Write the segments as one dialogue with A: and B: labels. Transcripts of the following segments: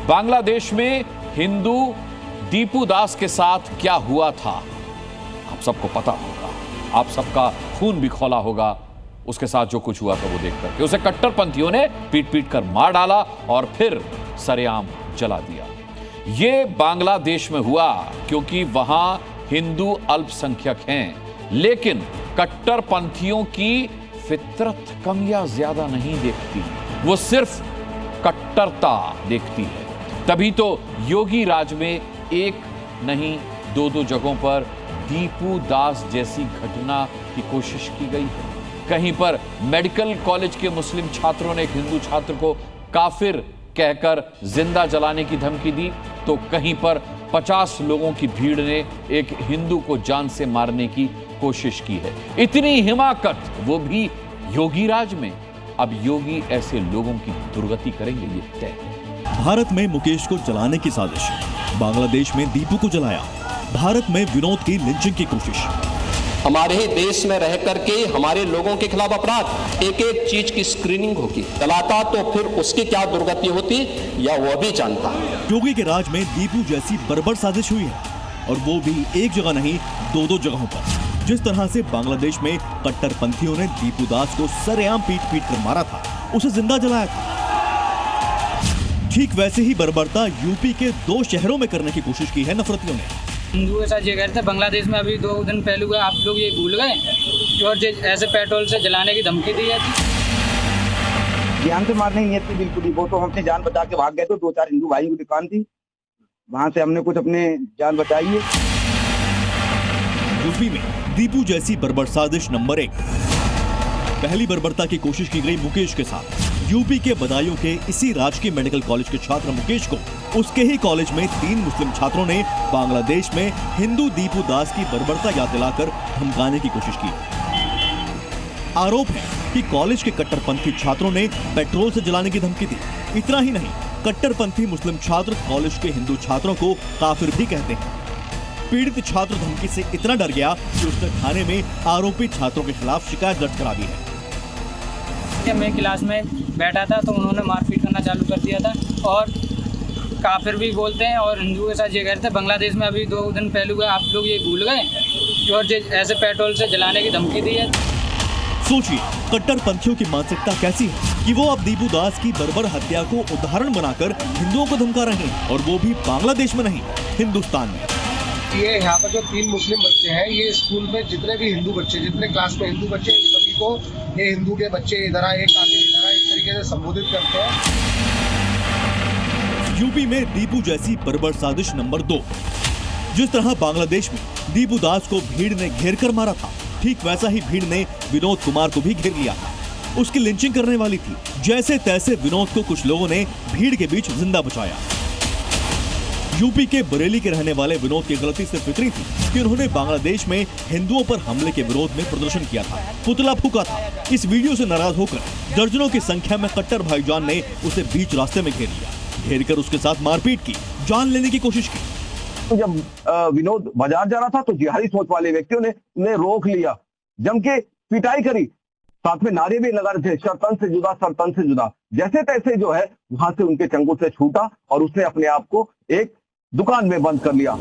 A: बांग्लादेश में हिंदू दीपू दास के साथ क्या हुआ था आप सबको पता होगा, आप सबका खून भी खौला होगा उसके साथ जो कुछ हुआ था वो देख करके। उसे कट्टरपंथियों ने पीट पीट कर मार डाला और फिर सरेआम जला दिया। ये बांग्लादेश में हुआ क्योंकि वहां हिंदू अल्पसंख्यक हैं, लेकिन कट्टरपंथियों की फितरत कम या ज्यादा नहीं देखती, वो सिर्फ कट्टरता देखती है। तभी तो योगी राज में एक नहीं दो जगहों पर दीपू दास जैसी घटना की कोशिश की गई है। कहीं पर मेडिकल कॉलेज के मुस्लिम छात्रों ने एक हिंदू छात्र को काफिर कहकर जिंदा जलाने की धमकी दी, तो कहीं पर 50 लोगों की भीड़ ने एक हिंदू को जान से मारने की कोशिश की है। इतनी हिमाकत, वो भी योगी राज में। अब योगी ऐसे लोगों की दुर्गति करेंगे, ये तय है।
B: भारत में मुकेश को जलाने की साजिश, बांग्लादेश में दीपू को जलाया, भारत में विनोद की लिंचिंग की कोशिश।
C: हमारे ही देश में रह करके हमारे लोगों के खिलाफ अपराध, एक एक चीज की स्क्रीनिंग होगी। चलाता तो फिर उसकी क्या दुर्गति होती या वह भी जानता।
B: योगी के राज में दीपू जैसी बर्बर साजिश हुई है, और वो भी एक जगह नहीं दो जगहों पर। जिस तरह से बांग्लादेश में कट्टरपंथियों ने दीपू दास को सरेआम पीट पीट कर मारा था, उसे जिंदा जलाया था, ठीक वैसे ही बर्बरता यूपी के 2 शहरों में करने की कोशिश की है नफरतियों ने।
D: हिंदू के साथ ये कह रहे थे बांग्लादेश में अभी 2 दिन पहले हुआ, आप लोग ये भूल गए, और ऐसे पेट्रोल से जलाने की धमकी दी जाती।
E: जान से मारने की नियत थी बिल्कुल ही। वो तो हम अपनी जान बचा के भाग गए थे। 2-4 हिंदू भाई की दुकान थी, वहां से हमने कुछ अपने जान बचाई है।
B: यूपी में दीपू जैसी बर्बर साजिश नंबर 1। पहली बर्बरता की कोशिश की गई मुकेश के साथ। यूपी के बदायूं के इसी राजकीय मेडिकल कॉलेज के छात्र मुकेश को उसके ही कॉलेज में 3 मुस्लिम छात्रों ने बांग्लादेश में हिंदू दीपू दास की बर्बरता याद दिलाकर धमकाने की कोशिश की। आरोप है कि कॉलेज के कट्टरपंथी छात्रों ने पेट्रोल से जलाने की धमकी दी। इतना ही नहीं, कट्टरपंथी मुस्लिम छात्र कॉलेज के हिंदू छात्रों को काफिर भी कहते हैं। पीड़ित छात्र धमकी से इतना डर गया कि उसने थाने में आरोपी छात्रों के खिलाफ शिकायत दर्ज करा दी है।
D: मैं क्लास में बैठा था तो उन्होंने मारपीट करना चालू कर दिया था, और काफिर भी बोलते हैं, और हिंदू के साथ ये कह रहे थे बांग्लादेश में अभी 2 दिन पहले हुआ, आप लोग ये भूल गए, और ऐसे पेट्रोल से जलाने की धमकी दी है।
B: सोचिए कट्टरपंथियों की मानसिकता कैसी है कि वो अब दीपू दास की बर्बर हत्या को उदाहरण बनाकर हिंदुओं को धमका रहे हैं, और वो भी बांग्लादेश में नहीं, हिंदुस्तान में।
F: ये यहाँ पर जो 3 मुस्लिम बच्चे हैं, ये स्कूल में जितने भी हिंदू बच्चे, जितने क्लास में हिंदू बच्चे, सभी को ये हिंदू के बच्चे इधर आए, काफिर इधर आए, इस तरीके से संबोधित करते हैं।
B: यूपी में दीपू जैसी बर्बर साजिश नंबर 2। जिस तरह बांग्लादेश में दीपू दास को भीड़ ने घेर कर मारा था, ठीक वैसा ही भीड़ ने विनोद कुमार को भी घेर लिया था। उसकी लिंचिंग करने वाली थी। जैसे तैसे विनोद को कुछ लोगों ने भीड़ के बीच जिंदा बचाया। यूपी के बरेली के रहने वाले विनोद की गलती सिर्फ इतनी थी कि उन्होंने बांग्लादेश में हिंदुओं पर हमले के विरोध में प्रदर्शन किया था, पुतला फूका था। इस वीडियो से नाराज होकर दर्जनों की संख्या में कट्टर भाईजान ने उसे बीच रास्ते में घेर लिया, घेरकर उसके साथ मारपीट की, जान लेने की कोशिश की।
E: तो जब विनोद बाजार जा रहा था तो जिहादी सोच वाले व्यक्तियों ने रोक लिया, जम के पिटाई करी, साथ में नारे भी लगा रहे थे, शर्तन से जुदा, शर्तन से जुदा। जैसे तैसे जो है वहां से उनके चंगुल से छूटा और उसने अपने आप को एक दुकान में बंद कर लिया।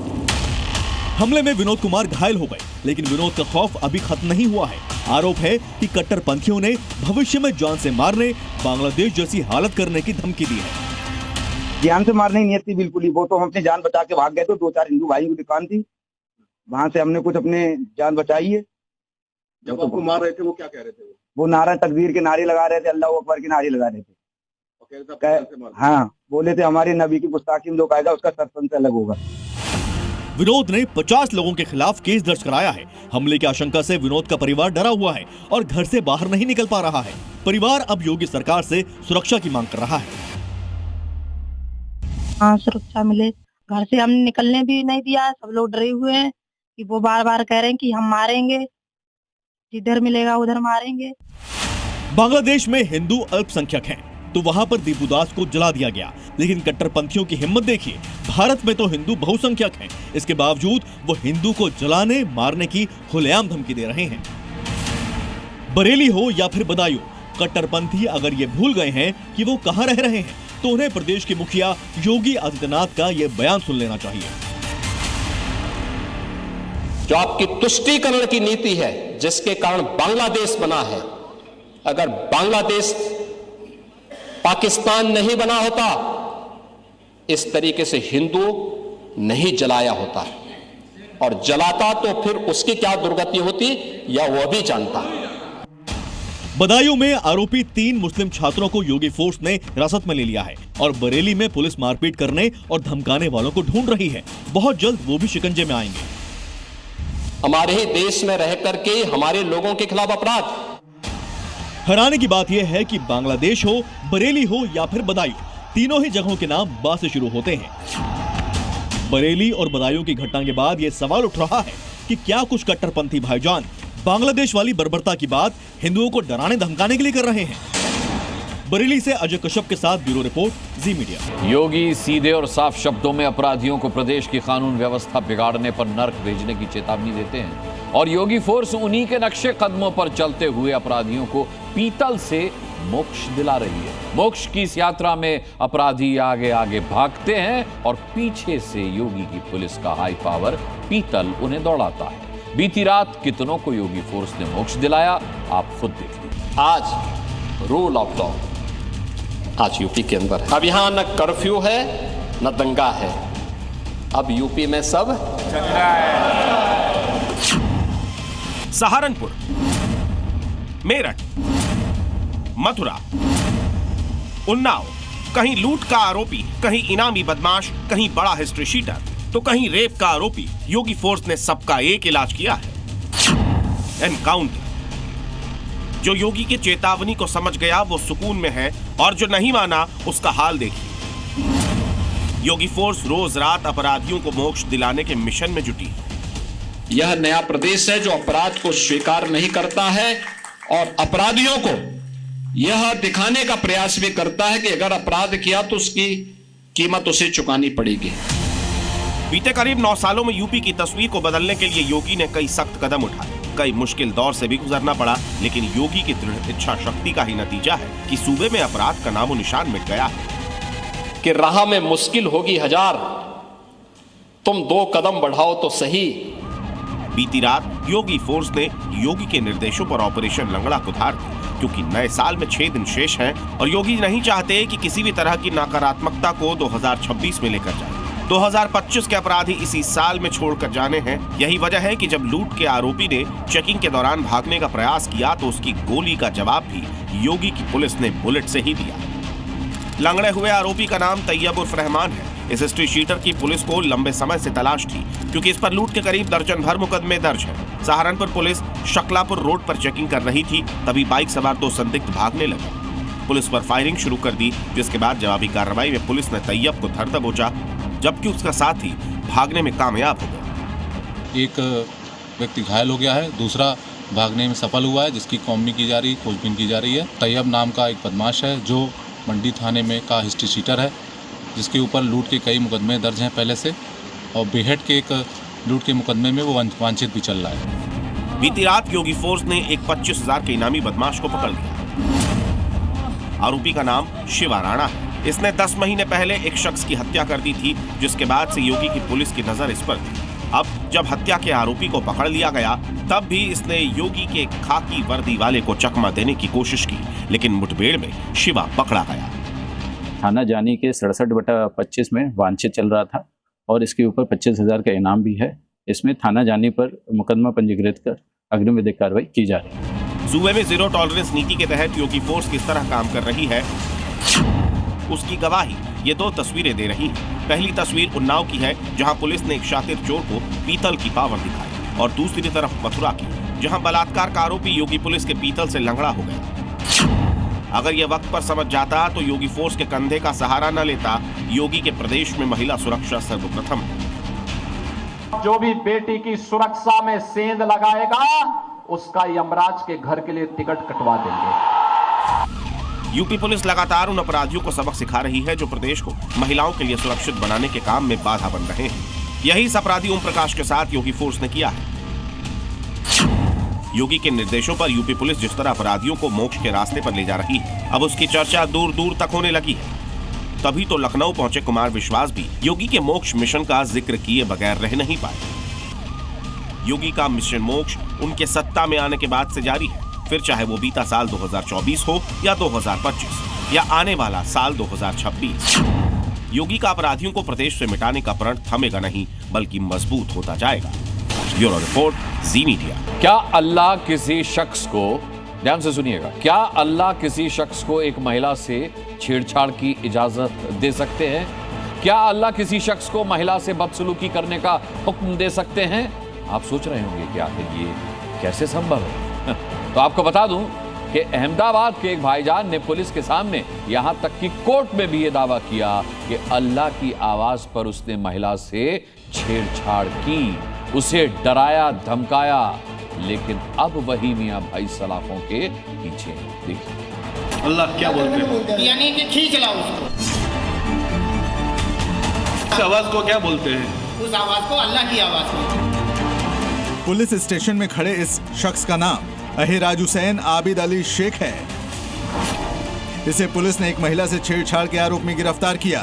B: हमले में विनोद कुमार घायल हो गए, लेकिन विनोद का खौफ अभी खत्म नहीं हुआ है। आरोप है कि कट्टरपंथियों ने भविष्य में जान से मारने, बांग्लादेश जैसी हालत करने की धमकी दी है।
E: जान से मारने की नियत थी बिल्कुल ही। वो तो हम अपनी जान बचा के भाग गए थे। 2-4 हिंदू भाई की दुकान थी, वहां से हमने कुछ अपने जान बचाई है।
F: जब आपको मार रहे थे वो क्या कह रहे थे?
E: वो नारा तकबीर के नारे लगा रहे थे, अल्लाह अकबर के नारे लगा रहे थे। हाँ, बोले थे हमारे नबी की गुस्ताखी में जो कहेगा उसका सरपंच से अलग होगा।
B: विनोद ने 50 लोगों के खिलाफ केस दर्ज कराया है। हमले की आशंका से विनोद का परिवार डरा हुआ है और घर से बाहर नहीं निकल पा रहा है। परिवार अब योगी सरकार से सुरक्षा की मांग कर रहा है।
G: हाँ, सुरक्षा मिले। घर से हमने निकलने भी नहीं दिया। सब लोग डरे हुए हैं कि वो बार बार कह रहे हैं कि हम मारेंगे, जिधर मिलेगा उधर मारेंगे।
B: बांग्लादेश में हिंदू अल्पसंख्यक हैं, तो वहां पर दीपू दास को जला दिया गया। लेकिन कट्टरपंथियों की हिम्मत देखिए, भारत में तो हिंदू बहुसंख्यक हैं, इसके बावजूद वो हिंदू को जलाने मारने की खुलेआम धमकी दे रहे हैं। बरेली हो या फिर बदायूं, कट्टरपंथी अगर ये भूल गए हैं कि वो कहां रह रहे हैं, तो उन्हें प्रदेश के मुखिया योगी आदित्यनाथ का यह बयान सुन लेना चाहिए।
C: जो आपकी तुष्टीकरण की नीति है, जिसके कारण बांग्लादेश बना है, अगर बांग्लादेश पाकिस्तान नहीं बना होता, इस तरीके से हिंदू नहीं जलाया होता, और जलाता तो फिर उसकी क्या दुर्गति होती या वह भी जानता।
B: बदायूं में आरोपी 3 मुस्लिम छात्रों को योगी फोर्स ने हिरासत में ले लिया है और बरेली में पुलिस मारपीट करने और धमकाने वालों को ढूंढ रही है। बहुत जल्द वो भी शिकंजे में आएंगे।
C: हमारे ही देश में रह करके हमारे लोगों के खिलाफ अपराध।
B: हैरानी की बात यह है कि बांग्लादेश हो, बरेली हो या फिर बदायूं, तीनों ही जगहों के नाम बा से शुरू होते हैं। बरेली और बदायूं की घटना के बाद यह सवाल उठ रहा है कि क्या कुछ कट्टरपंथी भाईजान बांग्लादेश वाली बर्बरता की बात हिंदुओं को डराने धमकाने के लिए कर रहे हैं। बरेली से अजय कश्यप के साथ ब्यूरो रिपोर्ट, जी मीडिया।
A: योगी सीधे और साफ शब्दों में अपराधियों को प्रदेश की कानून व्यवस्था बिगाड़ने पर नर्क भेजने की चेतावनी देते हैं और योगी फोर्स उन्हीं के नक्शे कदमों पर चलते हुए अपराधियों को पीतल से मोक्ष दिला रही है। मोक्ष की इस यात्रा में अपराधी आगे आगे भागते हैं और पीछे से योगी की पुलिस का हाई पावर पीतल उन्हें दौड़ाता है। बीती रात कितनों को योगी फोर्स ने मोक्ष दिलाया, आप खुद देखिए।
C: आज रूल ऑफ लॉ आज यूपी के अंदर है। अब यहां न कर्फ्यू है न दंगा है, अब यूपी में सब चल रहा है।
H: सहारनपुर, मेरठ, मथुरा, उन्नाव, कहीं लूट का आरोपी, कहीं इनामी बदमाश, कहीं बड़ा हिस्ट्री शीटर, तो कहीं रेप का आरोपी। योगी फोर्स ने सबका एक इलाज किया है, एनकाउंटर। जो योगी की चेतावनी को समझ गया वो सुकून में है और जो नहीं माना उसका हाल देखिए। योगी फोर्स रोज रात अपराधियों को मोक्ष दिलाने के मिशन में जुटी।
C: यह नया प्रदेश है जो अपराध को स्वीकार नहीं करता है और अपराधियों को यह दिखाने का प्रयास भी करता है कि अगर अपराध किया तो उसकी कीमत उसे चुकानी पड़ेगी।
H: बीते करीब 9 सालों में यूपी की तस्वीर को बदलने के लिए योगी ने कई सख्त कदम उठाए, कई मुश्किल दौर से भी गुजरना पड़ा, लेकिन योगी की दृढ़ इच्छा शक्ति का ही नतीजा है कि सूबे में अपराध का नामो निशान मिट गया है।
C: कि राह में मुश्किल होगी हजार, तुम 2 कदम बढ़ाओ तो सही।
H: बीती रात योगी फोर्स ने योगी के निर्देशों पर ऑपरेशन लंगड़ा को धार दी, क्योंकि नए साल में 6 दिन शेष हैं और योगी नहीं चाहते कि किसी भी तरह की नकारात्मकता को 2026 में लेकर जाए। 2025 के अपराधी इसी साल में छोड़कर जाने हैं। यही वजह है कि जब लूट के आरोपी ने चेकिंग के दौरान भागने का प्रयास किया तो उसकी गोली का जवाब भी योगी की पुलिस ने बुलेट से ही दिया। लंगड़े हुए आरोपी का नाम तैयब उर्फ रहमान है। इस हिस्ट्री शीटर की पुलिस को लंबे समय से तलाश थी, क्योंकि इस पर लूट के करीब दर्जन भर मुकदमे दर्ज हैं। सहारनपुर पुलिस शकलापुर रोड पर चेकिंग कर रही थी, तभी बाइक सवार 2 संदिग्ध भागने लगे। पुलिस पर फायरिंग शुरू कर दी, जिसके बाद जवाबी कार्रवाई में पुलिस ने तैयब को धर दबोचा, जबकि उसका साथी भागने में कामयाब हो गया।
I: एक व्यक्ति घायल हो गया है, दूसरा भागने में सफल हुआ है, जिसकी कॉमनी की जा रही, खोजबीन की जा रही है। तैयब नाम का एक बदमाश है जो मंडी थाने में का हिस्ट्री शीटर है, जिसके ऊपर लूट के कई मुकदमे दर्ज हैं पहले से, और बेहट के एक लूट के मुकदमे में वो वांछित भी चल रहा है।
H: बीती रात योगी फोर्स ने एक 25,000 के इनामी बदमाश को पकड़ लिया। आरोपी का नाम शिवा राणा है। इसने 10 महीने पहले एक शख्स की हत्या कर दी थी, जिसके बाद से योगी की पुलिस की नजर इस पर थी। अब जब हत्या के आरोपी को पकड़ लिया गया, तब भी इसने योगी के खाकी वर्दी वाले को चकमा देने की कोशिश की, लेकिन मुठभेड़ में शिवा पकड़ा गया।
J: थाना जानी के 67/25 में वांछित चल रहा था और इसके ऊपर 25,000 का इनाम भी है। इसमें थाना जाने पर मुकदमा पंजीकृत कर अग्रिम विधिक कार्रवाई की जा रही है।
H: सूबे में जीरो टॉलरेंस नीति के तहत योगी फोर्स किस तरह काम कर रही है, उसकी गवाही ये 2 तस्वीरें दे रही हैं। पहली तस्वीर उन्नाव की है, जहां पुलिस ने एक शातिर चोर को पीतल की पावर दिखाई, और दूसरी तरफ मथुरा की, जहां बलात्कार का आरोपी योगी पुलिस के पीतल से लंगड़ा हो गया। अगर ये वक्त पर समझ जाता तो योगी फोर्स के कंधे का सहारा न लेता। योगी के प्रदेश में महिला सुरक्षा सर्वप्रथम है।
K: जो भी बेटी की सुरक्षा में सेंध लगाएगा उसका यमराज के घर के लिए टिकट कटवा देंगे।
H: यूपी पुलिस लगातार उन अपराधियों को सबक सिखा रही है जो प्रदेश को महिलाओं के लिए सुरक्षित बनाने के काम में बाधा बन रहे हैं। यही इस अपराधी ओम प्रकाश के साथ योगी फोर्स ने किया है। योगी के निर्देशों पर यूपी पुलिस जिस तरह अपराधियों को मोक्ष के रास्ते पर ले जा रही है, अब उसकी चर्चा दूर दूर तक होने लगी है। तभी तो लखनऊ पहुंचे कुमार विश्वास भी योगी के मोक्ष मिशन का जिक्र किए बगैर रह नहीं पाए। योगी का मिशन मोक्ष उनके सत्ता में आने के बाद से जारी है, फिर चाहे वो बीता साल 2024 हो या 2025 या आने वाला साल 2026। योगी का अपराधियों को प्रदेश से मिटाने का प्रण थमेगा नहीं बल्कि मजबूत होता जाएगा। ब्यूरो रिपोर्ट, जी मीडिया।
A: क्या अल्लाह किसी शख्स को, ध्यान से सुनिएगा, क्या अल्लाह किसी शख्स को एक महिला से छेड़छाड़ की इजाजत दे सकते हैं? क्या अल्लाह किसी शख्स को महिला से बदसलूकी करने का हुक्म दे सकते हैं? आप सोच रहे होंगे कि आखिर ये कैसे संभव है? तो आपको बता दूं कि अहमदाबाद के एक भाईजान ने पुलिस के सामने, यहां तक कि कोर्ट में भी ये दावा किया कि अल्लाह की आवाज पर उसने महिला से छेड़छाड़ की, उसे डराया धमकाया, लेकिन अब वही मियां भाई सलाखों के पीछे। देखिए
L: अल्लाह क्या बोलते हैं,
M: यानी कि खींच लाओ उसको।
L: उस आवाज को क्या बोलते हैं?
M: उस आवाज को अल्लाह की आवाज है।
N: पुलिस स्टेशन में खड़े इस शख्स का नाम अहिराज हुसैन आबिद अली शेख है। इसे पुलिस ने एक महिला से छेड़छाड़ के आरोप में गिरफ्तार किया।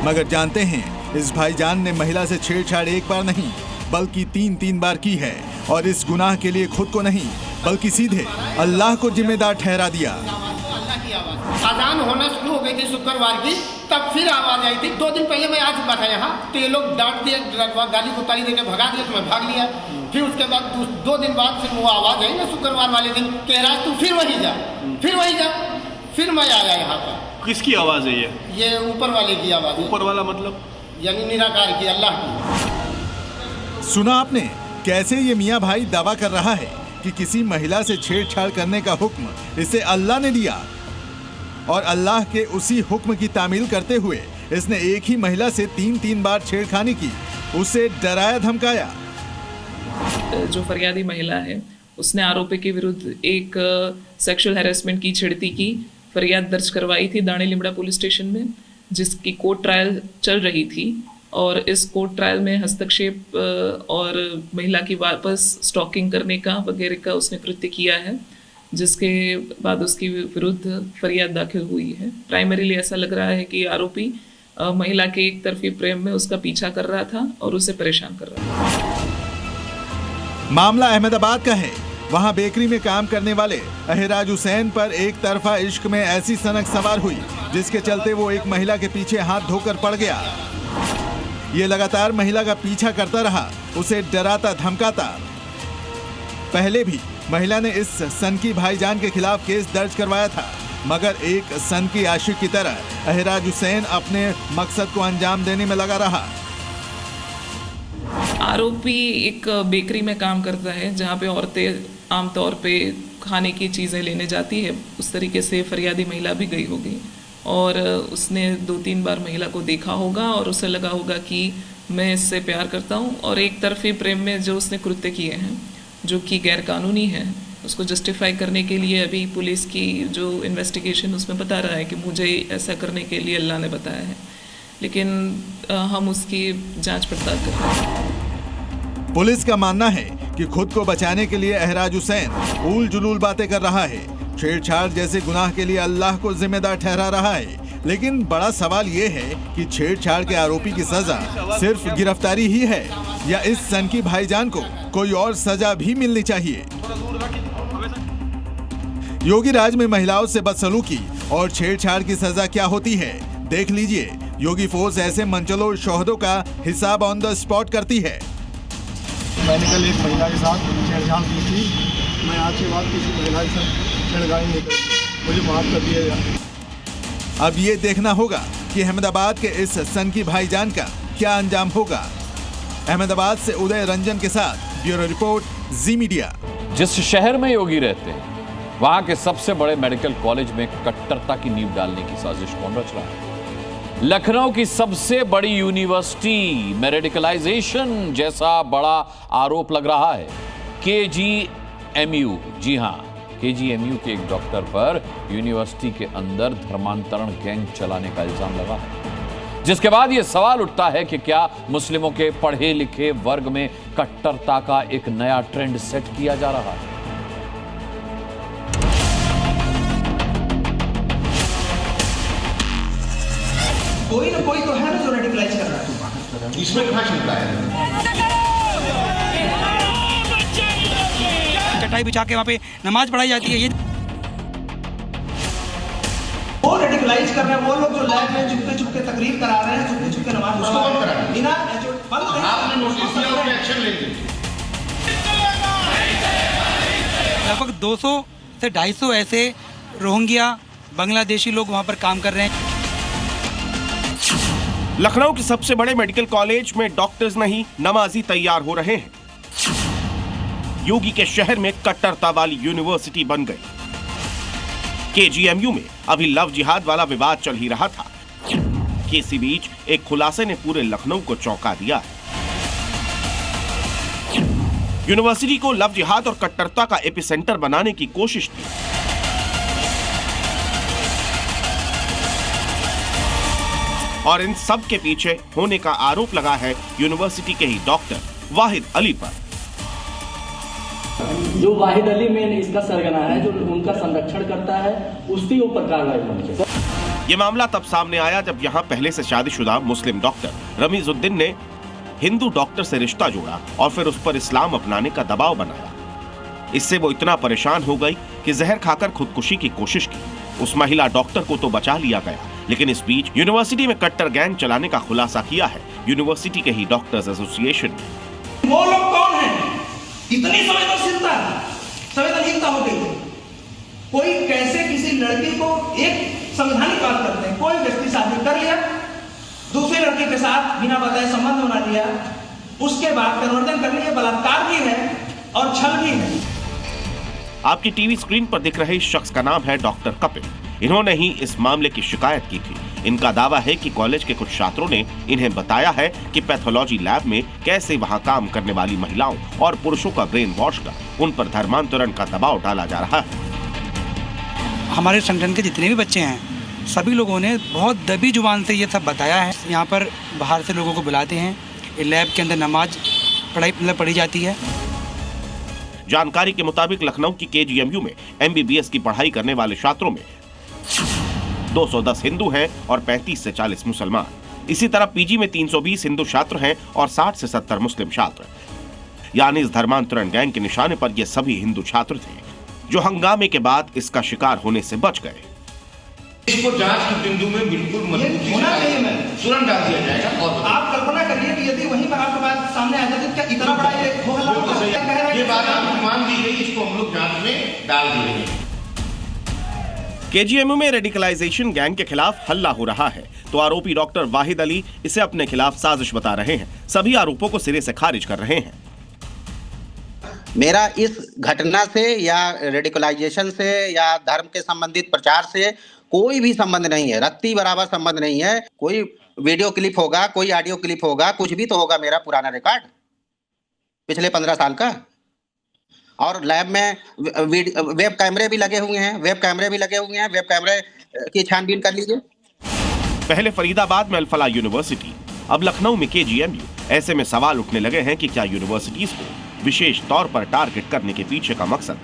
N: मगर जानते हैं, इस भाईजान ने महिला से छेड़छाड़ एक बार नहीं बल्कि 3 बार की है और इस गुनाह के लिए खुद को नहीं बल्कि सीधे अल्लाह को जिम्मेदार ठहरा दिया।
M: अजान होना शुरू हो गई थी शुक्रवार की, तब फिर आवाज आई थी। 2 दिन पहले मैं आ चुका था यहाँ, तो ये लोग डांट दिए, गाली को ताली देकर भगा दिया, तो मैं भाग लिया। फिर उसके बाद 2 दिन बाद फिर वो आवाज आई ना शुक्रवार वाले दिन, कह रहा तू फिर वही जा, फिर वही जा। फिर मैं आया यहाँ पर।
L: किसकी आवाज है
M: ये ऊपर वाले की आवाज।
L: ऊपर वाला मतलब
M: यानी निराकार की, अल्लाह की।
N: सुना आपने कैसे ये मियाँ भाई दावा कर रहा है कि किसी महिला से छेड़छाड़ करने का हुक्म इसे अल्लाह ने दिया और अल्लाह के उसी हुक्म की तामील करते हुए इसने एक ही महिला से 3 बार छेड़खानी की, उसे डराया धमकाया।
O: जो फरियादी महिला है उसने आरोपी के विरुद्ध एक सेक्सुअल हैरेसमेंट की छेड़ती की फरियाद दर्ज करवाई थी दाणी लिमड़ा पुलिस स्टेशन में, जिसकी कोर्ट ट्रायल चल रही थी और इस कोर्ट ट्रायल में हस्तक्षेप और महिला की वापस स्टॉकिंग करने का वगैरह का उसने कृत्य किया है, जिसके बाद उसके विरुद्ध फरियाद दाखिल हुई है। प्राइमरीली ऐसा लग रहा है कि आरोपी महिला के एक तरफी प्रेम में उसका पीछा कर रहा था और उसे परेशान कर रहा था।
N: मामला अहमदाबाद का है। वहां बेकरी में काम करने वाले अहिराज हुसैन पर एक तरफा इश्क में ऐसी सनक सवार हुई जिसके चलते वो एक महिला के पीछे हाथ धोकर पड़ गया। ये लगातार महिला का पीछा करता रहा, उसे डराता धमकाता। पहले भी महिला ने इस सनकी भाईजान के खिलाफ केस दर्ज करवाया था, मगर एक सनकी आशिक की तरह अहिराज हुसैन अपने मकसद को अंजाम देने में लगा रहा।
O: आरोपी एक बेकरी में काम करता है जहाँ पे औरतें आमतौर पे खाने की चीज़ें लेने जाती है। उस तरीके से फरियादी महिला भी गई होगी और उसने 2-3 बार महिला को देखा होगा और उसे लगा होगा कि मैं इससे प्यार करता हूँ, और एक तरफी प्रेम में जो उसने कृत्य किए हैं जो कि गैर कानूनी है, उसको जस्टिफाई करने के लिए अभी पुलिस की जो इन्वेस्टिगेशन उसमें बता रहा है कि मुझे ऐसा करने के लिए अल्लाह ने बताया है, लेकिन हम उसकी जांच पड़ताल कर रहे हैं।
N: पुलिस का मानना है कि खुद को बचाने के लिए अहिराज हुसैन उल जुलूल बातें कर रहा है, छेड़छाड़ जैसे गुनाह के लिए अल्लाह को जिम्मेदार ठहरा रहा है। लेकिन बड़ा सवाल ये है कि छेड़छाड़ के आरोपी की सजा सिर्फ गिरफ्तारी ही है या इस सनकी भाईजान को कोई और सजा भी मिलनी चाहिए। योगी राज में महिलाओं से बदसलूकी और छेड़छाड़ की सजा क्या होती है, देख लीजिए। योगी फोर्स ऐसे मनचलो शोहदों का हिसाब ऑन द स्पॉट करती है।
F: मैंने कल एक महिला के साथ छेड़छाड़ की थी, मैं आज के बाद किसी महिला के साथ छेड़छाड़ नहीं करूँगा, मुझे माफ कर दिया जाए।
N: अब ये देखना होगा कि अहमदाबाद के इस सनकी भाईजान का क्या अंजाम होगा। अहमदाबाद से उदय रंजन के साथ ब्यूरो रिपोर्ट, जी मीडिया।
A: जिस शहर में योगी रहते हैं वहां के सबसे बड़े मेडिकल कॉलेज में कट्टरता की नींव डालने की साजिश कौन रच रहा है? लखनऊ की सबसे बड़ी यूनिवर्सिटी में रेडिकलाइजेशन जैसा बड़ा आरोप लग रहा है। KGMU, जी हां, KGMU के एक डॉक्टर पर यूनिवर्सिटी के अंदर धर्मांतरण गैंग चलाने का इल्जाम लगा है, जिसके बाद यह सवाल उठता है कि क्या मुस्लिमों के पढ़े लिखे वर्ग में कट्टरता का एक नया ट्रेंड सेट किया जा रहा है।
P: कोई ना कोई तो है ना जो रेडिकलाइज कर रहा है। इसमें कहाँ चिंता है?
Q: चटाई बिछा के वहाँ पे नमाज पढ़ाई जाती है। ये
P: वो रेडिकलाइज कर रहे हैं, वो लोग जो लैब में चुपके चुपके तकरीर करा रहे हैं, चुपके चुपके नमाज पढ़ा रहे हैं, बिना आपने नोटिस लिया और एक्शन लेंगे।
Q: लगभग 200 से 250 ऐसे रोहिंग्या बांग्लादेशी लोग वहाँ पर काम कर रहे हैं।
H: लखनऊ के सबसे बड़े मेडिकल कॉलेज में डॉक्टर्स नहीं नमाजी तैयार हो रहे हैं। योगी के शहर में कट्टरता वाली यूनिवर्सिटी बन गई। केजीएमयू में अभी लव जिहाद वाला विवाद चल ही रहा था कि इसी बीच एक खुलासे ने पूरे लखनऊ को चौंका दिया। यूनिवर्सिटी को लव जिहाद और कट्टरता का एपिसेंटर बनाने की कोशिश थी। और इन सब के पीछे होने का आरोप लगा है यूनिवर्सिटी के ही डॉक्टर वाहिद अली पर।
R: जो वाहिद अली में इसका सरगना है, जो उनका संरक्षण करता है, उसके ऊपर कार्रवाई होनी चाहिए।
H: ये मामला तब सामने आया जब यहाँ पहले से शादीशुदा मुस्लिम डॉक्टर रमीजुद्दीन ने हिंदू डॉक्टर से रिश्ता जोड़ा और फिर उस पर इस्लाम अपनाने का दबाव बनाया। इससे वो इतना परेशान हो गई कि जहर खाकर खुदकुशी की कोशिश की। उस महिला डॉक्टर को तो बचा लिया गया, लेकिन इस बीच यूनिवर्सिटी में कट्टर गैंग चलाने का खुलासा किया है यूनिवर्सिटी के ही डॉक्टर्स एसोसिएशन ने।
P: वो लोग कौन हैं? इतनी संवेदनहीनता हो गई है। कोई कैसे किसी लड़की को, एक संवैधानिक बात करते हैं, कोई व्यक्ति शादी कर लिया, दूसरे लड़के के साथ बिना बताए संबंध बना लिया, उसके बाद कन्वर्जन कर लिया, बलात्कार भी है और छल भी है।
H: आपकी टीवी स्क्रीन पर दिख रहे इस शख्स का नाम है डॉक्टर कपिल। इन्होंने ही इस मामले की शिकायत की थी। इनका दावा है कि कॉलेज के कुछ छात्रों ने इन्हें बताया है कि पैथोलॉजी लैब में कैसे वहां काम करने वाली महिलाओं और पुरुषों का ब्रेन वॉश कर उन पर धर्मांतरण का दबाव डाला जा रहा है।
Q: हमारे संगठन के जितने भी बच्चे हैं, सभी लोगों ने बहुत दबी जुबान से ये सब बताया है। यहाँ पर बाहर से लोगों को बुलाते हैं, लैब के अंदर नमाज पढ़ी जाती है।
H: जानकारी के मुताबिक लखनऊ की केजीएमयू में एमबीबीएस की पढ़ाई करने वाले छात्रों में 210 हिंदू हैं और 35 से 40 मुसलमान। इसी तरह पीजी में 320 हिंदू छात्र हैं और 60 से 70 मुस्लिम छात्र। यानी इस धर्मांतरण गैंग के निशाने पर ये सभी हिंदू छात्र थे, जो हंगामे के बाद इसका शिकार होने से बच गए।
P: इसको जांच के बिंदु में बिल्कुल तुरंत डाल दिया जाएगा। और आप कल्पना करिए कि यदि वहीं पर आपके बात सामने आ जाए, क्या इतना बड़ा ये बात आपको मान दी गई, इसको हम लोग जांच में डाल दिए।
H: केजीएमयू में रेडिकलाइजेशन गैंग के खिलाफ हल्ला हो रहा है, तो आरोपी डॉक्टर वाहिद अली इसे अपने खिलाफ साजिश बता रहे हैं। सभी आरोपों को सिरे से खारिज कर रहे हैं।
S: मेरा इस घटना से या रेडिकलाइजेशन से या धर्म के संबंधित प्रचार से कोई भी संबंध नहीं है, रत्ती बराबर संबंध नहीं है। कोई वीडियो क्लिप होगा, कोई ऑडियो क्लिप होगा, कुछ भी तो होगा मेरा पुराना रिकॉर्ड पिछले 15 साल का। और लैब में वेब कैमरे भी लगे हुए हैं, वेब कैमरे की छानबीन कर लीजिए।
H: पहले फरीदाबाद में अल-फलाह यूनिवर्सिटी, अब लखनऊ में केजीएमयू। ऐसे में सवाल उठने लगे हैं कि क्या यूनिवर्सिटीज को विशेष तौर पर टारगेट करने के पीछे का मकसद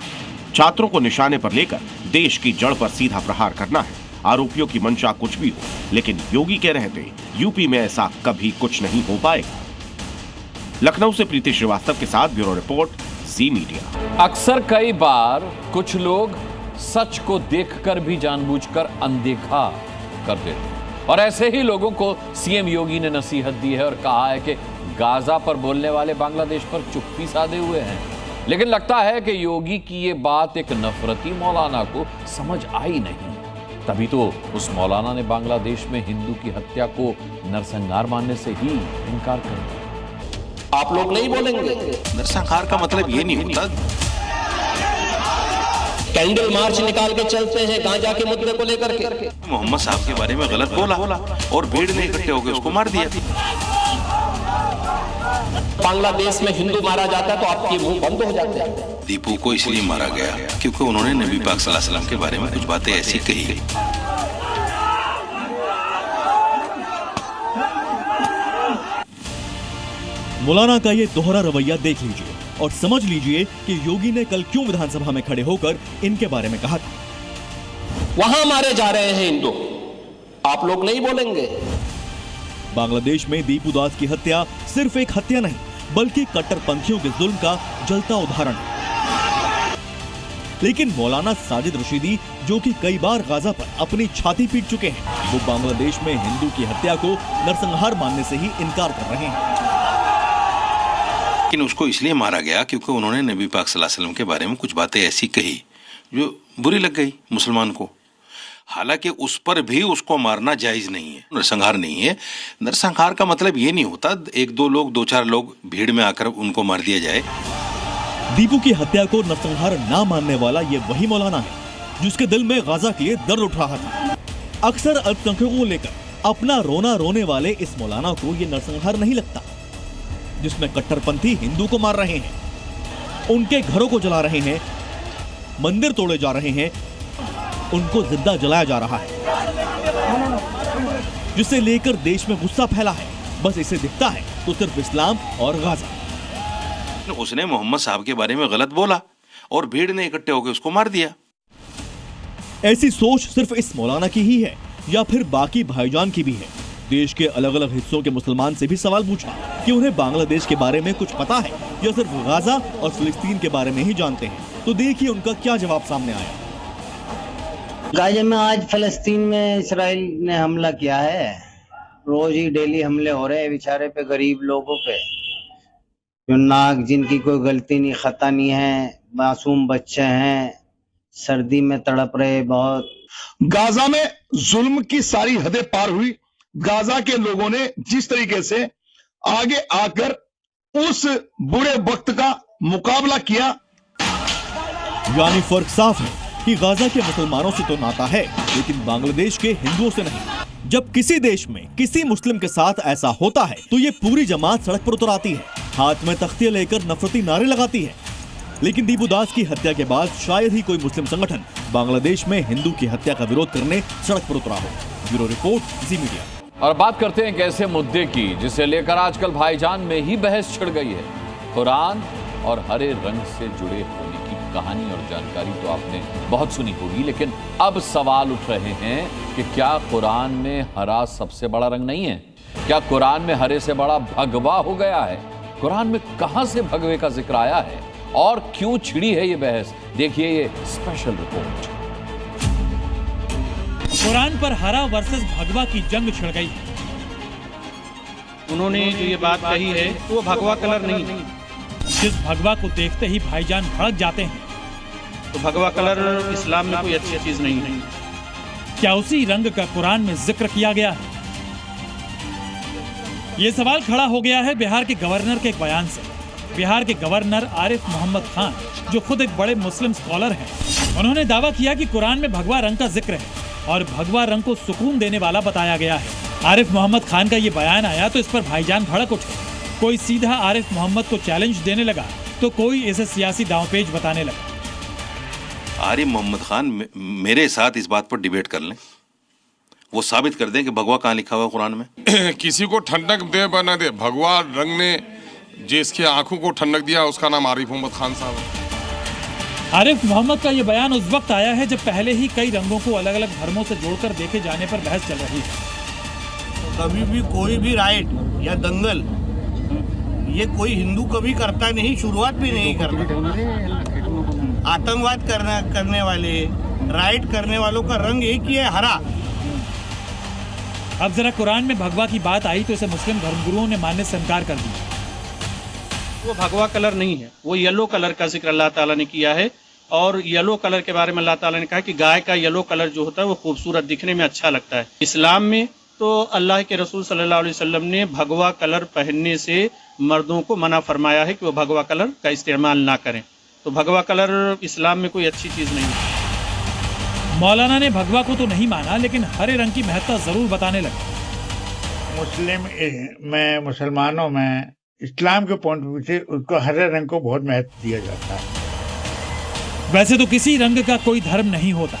H: छात्रों को निशाने पर लेकर देश की जड़ पर सीधा प्रहार करना है। आरोपियों की मंशा कुछ भी हो, लेकिन योगी के रहते यूपी में ऐसा कभी कुछ नहीं हो पाएगा। लखनऊ से प्रीति श्रीवास्तव के साथ ब्यूरो रिपोर्ट, सी मीडिया।
A: अक्सर कई बार कुछ लोग सच को देखकर भी जानबूझकर अनदेखा कर देते हैं, और ऐसे ही लोगों को सीएम योगी ने नसीहत दी है और कहा है कि गाजा पर बोलने वाले बांग्लादेश पर चुप्पी साधे हुए हैं। लेकिन लगता है कि योगी की ये बात एक नफरती मौलाना को समझ आई नहीं, तभी तो उस मौलाना ने बांग्लादेश में हिंदू की हत्या को नरसंहार मानने से ही इनकार कर दिया।
T: आप लोग नहीं बोलेंगे।
H: नरसंहार का मतलब ये नहीं होता
T: कैंडल मार्च निकाल के चलते हैं गांजा के मुद्दे को लेकर के।
U: मोहम्मद साहब के बारे में गलत बोला और भीड़ ने इकट्ठे होकर उसको मार दिया।
T: बांग्लादेश में हिंदू मारा जाता है तो आपके मुंह बंद हो जाते हैं।
U: दीपू को इसलिए मारा गया क्योंकि उन्होंने नबी पाक सल्लल्लाहु अलैहि वसल्लम के बारे में कुछ बातें ऐसी कही।
B: मौलाना का ये दोहरा रवैया देख लीजिए और समझ लीजिए कि योगी ने कल क्यों विधानसभा में खड़े होकर इनके बारे में कहा था।
T: वहां मारे जा रहे हैं हिंदू, आप लोग नहीं बोलेंगे।
B: बांग्लादेश में दीपू दास की हत्या सिर्फ एक हत्या नहीं बल्कि कट्टरपंथियों के जुल्म का जलता उदाहरण है। लेकिन मौलाना साजिद रशीदी, जो कि कई बार गाजा पर अपनी छाती पीट चुके हैं, वो बांग्लादेश में हिंदू की हत्या को नरसंहार मानने से ही इनकार कर रहे हैं।
U: लेकिन उसको इसलिए मारा गया क्योंकि उन्होंने नबी पाक सल्लल्लाहु अलैहि वसल्लम के बारे में कुछ बातें ऐसी कही जो बुरी लग गई मुसलमान को। हालांकि उस पर भी उसको मारना जायज नहीं है, नरसंहार नहीं है। नरसंहार का मतलब ये नहीं होता एक दो लोग, 2-4 लोग भीड़ में आकर उनको मार दिया जाए।
B: दीपू की हत्या को नरसंहार ना मानने वाला ये वही मौलाना है जिसके दिल में गाजा के लिए दर्द उठ रहा था। अक्सर अल्पसंख्यकों को लेकर अपना रोना रोने वाले इस मौलाना को ये नरसंहार नहीं लगता, जिसमें कट्टरपंथी हिंदू को मार रहे हैं, उनके घरों को जला रहे हैं, मंदिर तोड़े जा रहे हैं, उनको जिंदा जलाया जा रहा है, जिसे लेकर देश में गुस्सा फैला है। बस इसे दिखता है तो सिर्फ इस्लाम और गाजा।
U: उसने मोहम्मद साहब के बारे में गलत बोला और भीड़ ने इकट्ठे होकर उसको मार दिया।
B: ऐसी सोच सिर्फ इस मौलाना की ही है या फिर बाकी भाईजान की भी है? देश के अलग अलग हिस्सों के मुसलमान से भी सवाल पूछा कि उन्हें बांग्लादेश के बारे में कुछ पता है या सिर्फ गाजा और फिलिस्तीन के बारे में ही जानते हैं। तो देखिए उनका क्या जवाब सामने आया।
D: गाजा में आज फिलिस्तीन में इसराइल ने हमला किया है। रोज ही डेली हमले हो रहे हैं बेचारे पे, गरीब लोगों पे, जो नाक जिनकी कोई गलती नहीं, खता नहीं है, मासूम बच्चे हैं, सर्दी में तड़प रहे बहुत।
V: गाजा में जुल्म की सारी हदें पार हुई। गाजा के लोगों ने जिस तरीके से आगे आकर उस बुरे वक्त का मुकाबला किया,
B: यानी फर्क साफ है कि गाजा के मुसलमानों से तो नाता है लेकिन बांग्लादेश के हिंदुओं से नहीं। जब किसी देश में किसी मुस्लिम के साथ ऐसा होता है तो ये पूरी जमात सड़क पर उतर आती है, हाथ में तख्तियां लेकर नफरती नारे लगाती है। लेकिन दीपू दास की हत्या के बाद शायद ही कोई मुस्लिम संगठन बांग्लादेश में हिंदू की हत्या का विरोध करने सड़क पर उतरा हो। ब्यूरो रिपोर्ट, जी मीडिया।
A: और बात करते हैं एक ऐसे मुद्दे की जिसे लेकर आजकल भाईजान में ही बहस छिड़ गई है। कुरान और हरे रंग से जुड़े होने की कहानी और जानकारी तो आपने बहुत सुनी होगी, लेकिन अब सवाल उठ रहे हैं कि क्या कुरान में हरा सबसे बड़ा रंग नहीं है? क्या कुरान में हरे से बड़ा भगवा हो गया है? कुरान में कहां से भगवे का जिक्र आया है और क्यों छिड़ी है ये बहस? देखिए ये स्पेशल रिपोर्ट।
W: कुरान पर हरा वर्सेस भगवा की जंग छिड़ गई है।
X: उन्होंने जो ये बात कही है वो भगवा कलर नहीं,
W: जिस भगवा को देखते ही भाईजान भड़क जाते हैं।
X: तो भगवा कलर इस्लाम में कोई अच्छी चीज नहीं है।
W: क्या उसी रंग का कुरान में जिक्र किया गया है? ये सवाल खड़ा हो गया है बिहार के गवर्नर के एक बयान से। बिहार के गवर्नर आरिफ मोहम्मद खान, जो खुद एक बड़े मुस्लिम स्कॉलर हैं, उन्होंने दावा किया कि कुरान में भगवा रंग का जिक्र है और भगवा रंग को सुकून देने वाला बताया गया है। आरिफ मोहम्मद खान का ये बयान आया तो इस पर भाईजान भड़क उठे। कोई सीधा आरिफ मोहम्मद को चैलेंज देने लगा तो कोई इसे सियासी दांवपेच बताने लगा।
U: आरिफ मोहम्मद खान मेरे साथ इस बात पर डिबेट कर लें, वो साबित कर दें कि भगवा कहाँ लिखा हुआ कुरान में।
Y: किसी को ठंडक दे बना दे, भगवा रंग ने जिसकी आंखों को ठंडक दिया उसका नाम आरिफ मोहम्मद खान साहब है।
W: आरिफ मोहम्मद का ये बयान उस वक्त आया है जब पहले ही कई रंगों को अलग अलग धर्मों से जोड़कर देखे जाने पर बहस चल रही है।
Z: तो कभी भी कोई भी राइट या दंगल ये कोई हिंदू कभी करता नहीं, शुरुआत भी नहीं करता। आतंकवाद करने वाले, राइट करने वालों का रंग एक ही है, हरा।
W: अब जरा कुरान में भगवा की बात आई तो इसे मुस्लिम धर्मगुरुओं ने मानने से इनकार कर दिया।
X: वो भगवा कलर नहीं है, वो येलो कलर का जिक्र अल्लाह ताला ने किया है। और येलो कलर के बारे में अल्लाह ताला ने कहा कि गाय का येलो कलर जो होता है वो खूबसूरत दिखने में अच्छा लगता है। इस्लाम में तो अल्लाह के रसूल सल्लल्लाहु अलैहि वसल्लम ने भगवा कलर पहनने से मर्दों को मना फरमाया है कि वो भगवा कलर का इस्तेमाल ना करें। तो भगवा कलर इस्लाम में कोई अच्छी चीज़ नहीं है।
W: मौलाना ने भगवा को तो नहीं माना लेकिन हरे रंग की महत्ता जरूर बताने लगे।
Z: मुसलमानों में इस्लाम के पॉइंट ऑफ व्यू से उसको हरे रंग को बहुत महत्व दिया जाता है।
W: वैसे तो किसी रंग का कोई धर्म नहीं होता,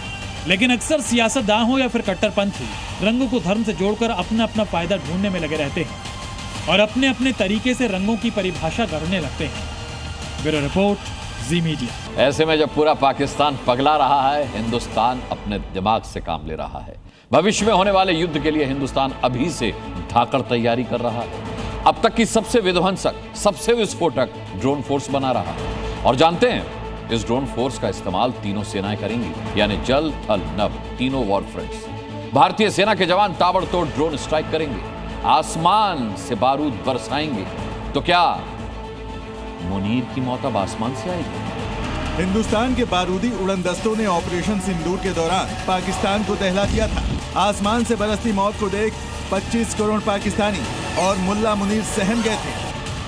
W: लेकिन अक्सर सियासतदान हो या फिर कट्टरपंथी रंगों को धर्म से जोड़कर अपना अपना फायदा ढूंढने में लगे रहते हैं और अपने अपने तरीके से रंगों की परिभाषा करने लगते हैं। ब्यूरो रिपोर्ट, जी मीडिया।
A: ऐसे में जब पूरा पाकिस्तान पगला रहा है, हिंदुस्तान अपने दिमाग से काम ले रहा है। भविष्य में होने वाले युद्ध के लिए हिंदुस्तान अभी से उठाकर तैयारी कर रहा है। अब तक की सबसे विध्वंसक, सबसे विस्फोटक ड्रोन फोर्स बना रहा है। और जानते हैं इस ड्रोन फोर्स का इस्तेमाल तीनों सेनाएं करेंगी, यानी जल, थल, नभ, तीनों वॉर फ्रंट्स। भारतीय सेना के जवान ताबड़तोड़ ड्रोन स्ट्राइक करेंगे, आसमान से बारूद बरसाएंगे। तो क्या मुनीर की मौत अब आसमान से आएगी?
N: हिंदुस्तान के बारूदी उड़न दस्तों ने ऑपरेशन सिंदूर के दौरान पाकिस्तान को दहला दिया था। आसमान से बरसती मौत को देख 25 करोड़ पाकिस्तानी और मुल्ला मुनीर सहम गए थे।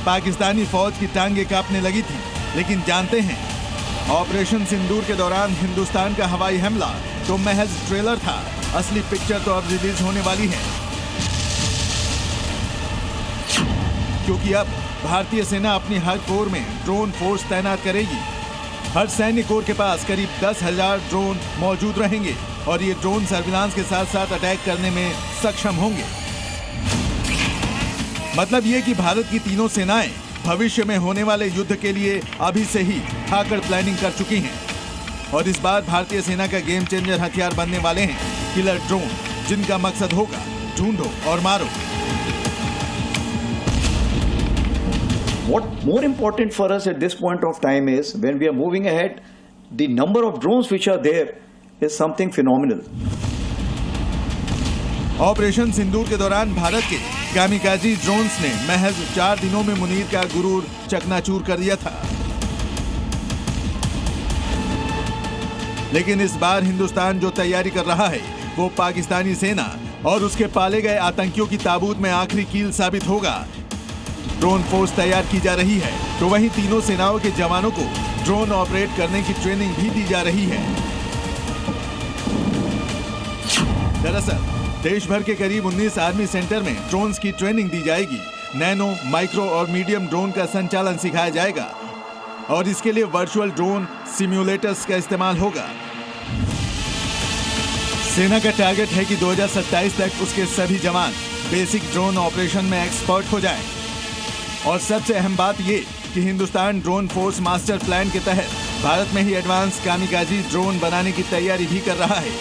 N: पाकिस्तानी फौज की टांगे कांपने लगी थी। लेकिन जानते हैं, ऑपरेशन सिंदूर के दौरान हिंदुस्तान का हवाई हमला तो महज ट्रेलर था। असली पिक्चर तो अब रिलीज होने वाली है, क्योंकि अब भारतीय सेना अपनी हर कोर में ड्रोन फोर्स तैनात करेगी। हर सैन्य कोर के पास करीब 10,000 ड्रोन मौजूद रहेंगे और ये ड्रोन सर्विलांस के साथ साथ अटैक करने में सक्षम होंगे। मतलब ये कि भारत की तीनों सेनाएं भविष्य में होने वाले युद्ध के लिए अभी से ही खाकर प्लानिंग कर चुकी हैं। और इस बार भारतीय सेना का गेम चेंजर हथियार बनने वाले हैं किलर ड्रोन, जिनका मकसद होगा ढूंढो और मारो।
C: What more important for us at this point of time is when we are moving ahead, the number of drones which are there is something phenomenal.
N: Operation Sindoor के दौरान भारत के कामिकाजी ड्रोन्स ने महज 4 दिनों में मुनीर का गुरूर चकनाचूर कर दिया था। लेकिन इस बार हिंदुस्तान जो तैयारी कर रहा है वो पाकिस्तानी सेना और उसके पाले गए आतंकियों की ताबूत में आखिरी कील साबित होगा। ड्रोन फोर्स तैयार की जा रही है तो वहीं तीनों सेनाओं के जवानों को ड्रोन ऑपरेट करने की ट्रेनिंग भी दी जा रही है। दरअसल देश भर के करीब 19 आर्मी सेंटर में ड्रोन्स की ट्रेनिंग दी जाएगी। नैनो, माइक्रो और मीडियम ड्रोन का संचालन सिखाया जाएगा और इसके लिए वर्चुअल ड्रोन सिम्युलेटर्स का इस्तेमाल होगा। सेना का टारगेट है कि 2027 तक उसके सभी जवान बेसिक ड्रोन ऑपरेशन में एक्सपर्ट हो जाएं। और सबसे अहम बात ये कि Hindustan drone force master plan के तहत भारत में ही एडवांस कामिकाजी ड्रोन बनाने की तैयारी भी कर रहा है,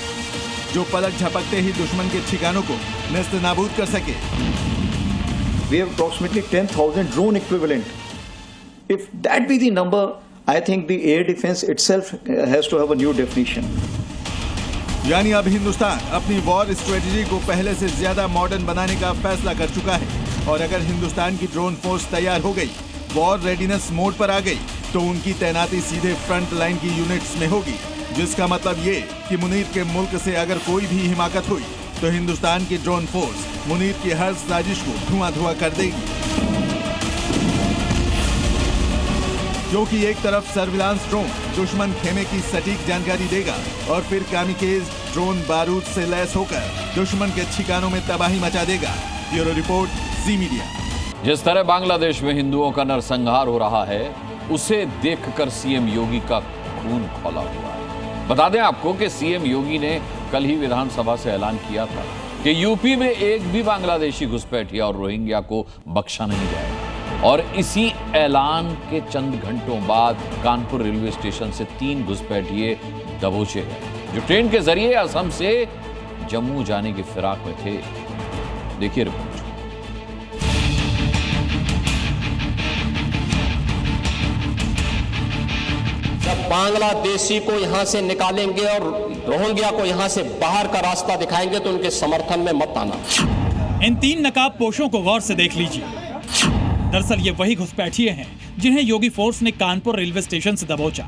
N: जो पलक झपकते ही दुश्मन के ठिकानों को नेस्तनाबूद कर सके।
C: We have approximately 10,000 drone equivalent. If that be the number, I think the air defense itself has to have a new definition.
N: यानी अब हिंदुस्तान अपनी वॉर स्ट्रेटजी को पहले से ज्यादा मॉडर्न बनाने का फैसला कर चुका है। और अगर हिंदुस्तान की ड्रोन फोर्स तैयार हो गई, वॉर रेडीनेस मोड पर आ गई, तो उनकी तैनाती सीधे फ्रंट लाइन की यूनिट्स में होगी। जिसका मतलब ये कि मुनीर के मुल्क से अगर कोई भी हिमाकत हुई तो हिंदुस्तान की ड्रोन फोर्स मुनीर की हर साजिश को धुआं कर देगी। क्योंकि एक तरफ सर्विलांस ड्रोन दुश्मन खेमे की सटीक जानकारी देगा और फिर कामिकेज ड्रोन बारूद से लैस होकर दुश्मन के ठिकानों में तबाही मचा देगा। ब्यूरो रिपोर्ट, जी मीडिया।
A: जिस तरह बांग्लादेश में हिंदुओं का नरसंहार हो रहा है, उसे देखकर सीएम योगी का खून खौला हुआ है। बता दें आपको कि सीएम योगी ने कल ही विधानसभा से ऐलान किया था कि यूपी में एक भी बांग्लादेशी घुसपैठिया और रोहिंग्या को बख्शा नहीं जाएगा। और इसी ऐलान के चंद घंटों बाद कानपुर रेलवे स्टेशन से 3 घुसपैठिए दबोचे गए, जो ट्रेन के जरिए असम से जम्मू जाने की फिराक में थे। देखिए रिपोर्ट।
T: जब बांग्लादेशी को यहां से निकालेंगे और रोहिंग्या को यहां से बाहर का रास्ता दिखाएंगे तो उनके समर्थन में मत आना।
W: इन 3 नकाबपोशों को गौर से देख लीजिए। दरअसल ये वही घुसपैठिए हैं जिन्हें योगी फोर्स ने कानपुर रेलवे स्टेशन से दबोचा।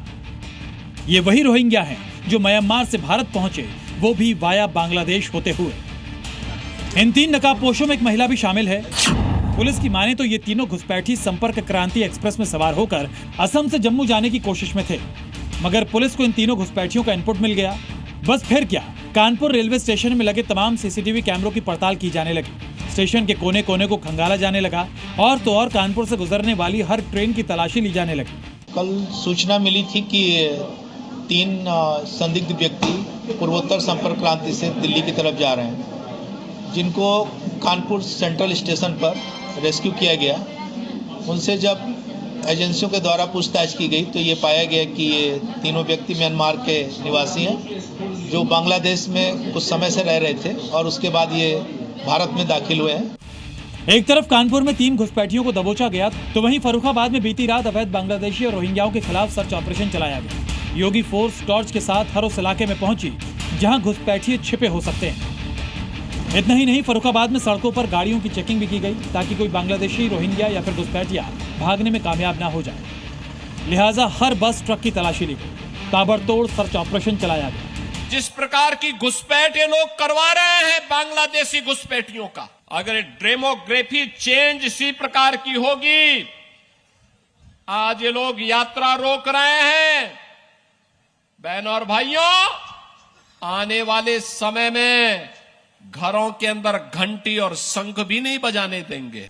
W: ये वही रोहिंग्या हैं जो म्यांमार से भारत पहुंचे, वो भी वाया बांग्लादेश होते हुए। इन 3 नकाबपोशों में एक महिला भी शामिल है। पुलिस की माने तो ये तीनों घुसपैठी संपर्क क्रांति एक्सप्रेस में सवार होकर असम से जम्मू जाने की कोशिश में थे, मगर पुलिस को इन तीनों घुसपैठियों का इनपुट मिल गया। बस फिर क्या, कानपुर रेलवे स्टेशन में लगे तमाम सीसीटीवी कैमरों की पड़ताल की जाने लगी। स्टेशन के कोने कोने को खंगाला जाने लगा और तो और कानपुर से गुजरने वाली हर ट्रेन की तलाशी ली जाने लगी।
E: कल सूचना मिली थी कि 3 संदिग्ध व्यक्ति पूर्वोत्तर संपर्क क्रांति से दिल्ली की तरफ जा रहे हैं, जिनको कानपुर सेंट्रल स्टेशन पर रेस्क्यू किया गया। उनसे जब एजेंसियों के द्वारा पूछताछ की गई तो ये पाया गया कि ये तीनों व्यक्ति म्यांमार के निवासी हैं, जो बांग्लादेश में कुछ समय से रह रहे थे और उसके बाद ये भारत में दाखिल हुए हैं।
W: एक तरफ कानपुर में 3 घुसपैठियों को दबोचा गया, तो वहीं फर्रुखाबाद में बीती रात अवैध बांग्लादेशी और रोहिंग्याओं के खिलाफ सर्च ऑपरेशन चलाया गया। योगी फोर्स टॉर्च के साथ हर उस इलाके में पहुंची जहां घुसपैठिए छिपे हो सकते हैं। इतना ही नहीं, फर्रुखाबाद में सड़कों पर गाड़ियों की चेकिंग भी की गई ताकि कोई बांग्लादेशी, रोहिंग्या या फिर घुसपैठिया भागने में कामयाब ना हो जाए। लिहाजा हर बस ट्रक की तलाशी ली गई, ताबड़तोड़ सर्च ऑपरेशन चलाया गया।
G: जिस प्रकार की घुसपैठ ये लोग करवा रहे हैं बांग्लादेशी घुसपैठियों का, अगर डेमोग्राफी चेंज इसी प्रकार की होगी, आज ये लोग यात्रा रोक रहे हैं। बहनों और भाइयों, आने वाले समय में घरों के अंदर घंटी और शंख भी नहीं बजाने देंगे।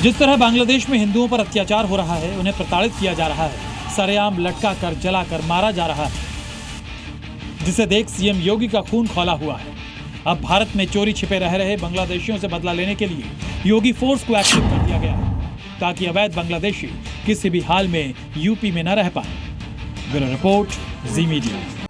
W: जिस तरह बांग्लादेश में हिंदुओं पर अत्याचार हो रहा है, उन्हें प्रताड़ित किया जा रहा है, सरेआम लटका कर, जला कर मारा जा रहा है, जिसे देख सीएम योगी का खून खौला हुआ है। अब भारत में चोरी छिपे रह रहे बांग्लादेशियों से बदला लेने के लिए योगी फोर्स को एक्टिव कर दिया गया है ताकि अवैध बांग्लादेशी किसी भी हाल में यूपी में न रह पाए। ब्यूरो रिपोर्ट, जी मीडिया।